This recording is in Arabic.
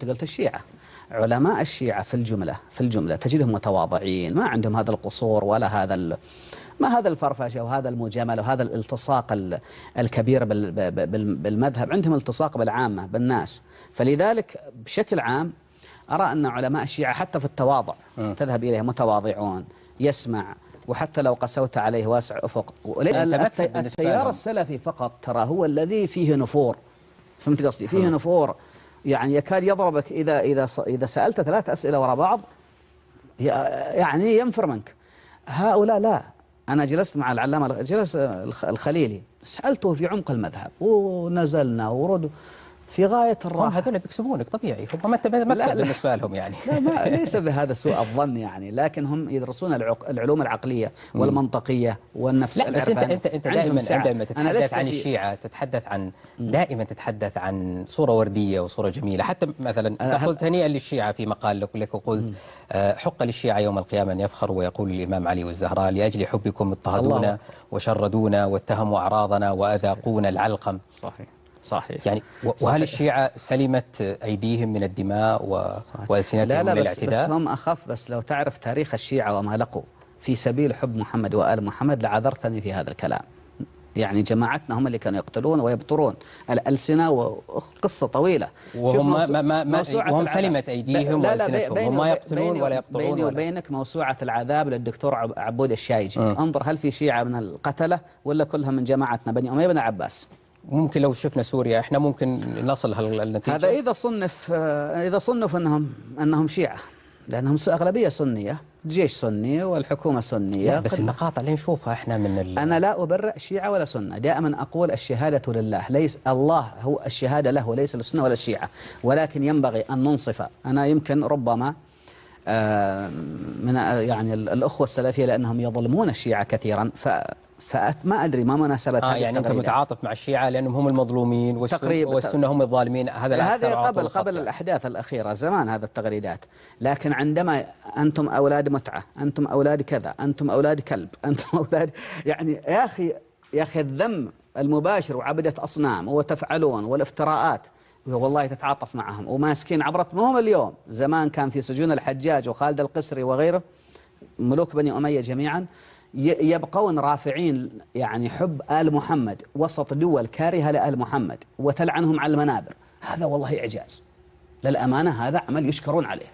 قلت الشيعة، علماء الشيعة في الجملة تجدهم متواضعين، ما عندهم هذا القصور ولا ما هذا الفرفشة وهذا المجاملة وهذا الالتصاق الكبير بالمذهب، عندهم التصاق بالعامة بالناس. فلذلك بشكل عام أرى أن علماء الشيعة حتى في التواضع تذهب إليه متواضعون، يسمع، وحتى لو قسوت عليه واسع أفق. التيار السلفي فقط ترى هو الذي فيه نفور، فهمت قصدي؟ فيه نفور، يعني يكاد يضربك إذا سألت 3 أسئلة وراء بعض يعني ينفر منك. هؤلاء لا. أنا جلست مع العلامة الخليلي، سألته في عمق المذهب ونزلنا ورد في غاية الراحة. هذول بيكسبونك طبيعي، هم مكسب بالنسبة لهم يعني. لا ليس بهذا سوء الظن يعني، لكن هم يدرسون العلوم العقلية والمنطقية والنفس العرفانية. لا بس أنت دائما عندما تتحدث عن الشيعة دائما تتحدث عن صورة وردية وصورة جميلة. حتى مثلا قلت هنيئا للشيعة في مقال لك وقلت حق للشيعة يوم القيامة أن يفخر ويقول الإمام علي والزهراء لأجل حبكم اضطهدونا وشردونا واتهموا أعراضنا وأذاقونا العلقم. صحيح. يعني وهل الشيعة سلمت أيديهم من الدماء وألسنتهم من الاعتداء؟ بس هم أخف. بس لو تعرف تاريخ الشيعة وما لقوا في سبيل حب محمد وآل محمد لعذرتني في هذا الكلام. يعني جماعتنا هم اللي كانوا يقتلون ويبطرون الألسنة، وقصة طويلة. وهم سلمت أيديهم وألسنتهم، هم ما يقتلون ولا يقطعون. بيني وبينك موسوعة العذاب للدكتور عبود الشايجي، انظر هل في شيعة من القتلة ولا كلهم من جماعتنا بني أمية بن عباس. ممكن لو شفنا سوريا احنا ممكن نصل هالنتيجة. هذا إذا صنف أنهم شيعة، لأنهم أغلبية سنية، جيش سني والحكومة سنية. لا بس المقاطع اللي نشوفها احنا أنا لا أبرئ شيعة ولا سنة، دائما أقول الشهادة لله، ليس الله هو الشهادة له وليس للسنة ولا الشيعة، ولكن ينبغي أن ننصف. أنا يمكن ربما من يعني الأخوة السلفية لأنهم يظلمون الشيعة كثيرا، فما أدري ما مناسبة هذه يعني أنت متعاطف مع الشيعة لأنهم هم المظلومين والسنة هم الظالمين. هذا قبل الأحداث الأخيرة زمان هذا التغريدات. لكن عندما أنتم أولاد متعة، أنتم أولاد كذا، أنتم أولاد كلب، أنتم أولاد، يعني يا أخي الذم المباشر وعبدة أصنام وتفعلون والافتراءات، والله تتعاطف معهم وماسكين عبرتهم اليوم. زمان كان في سجون الحجاج وخالد القسري وغيره ملوك بني أمية جميعا يبقون رافعين يعني حب آل محمد وسط دول كارهة لآل محمد وتلعنهم على المنابر. هذا والله إعجاز للأمانة، هذا عمل يشكرون عليه.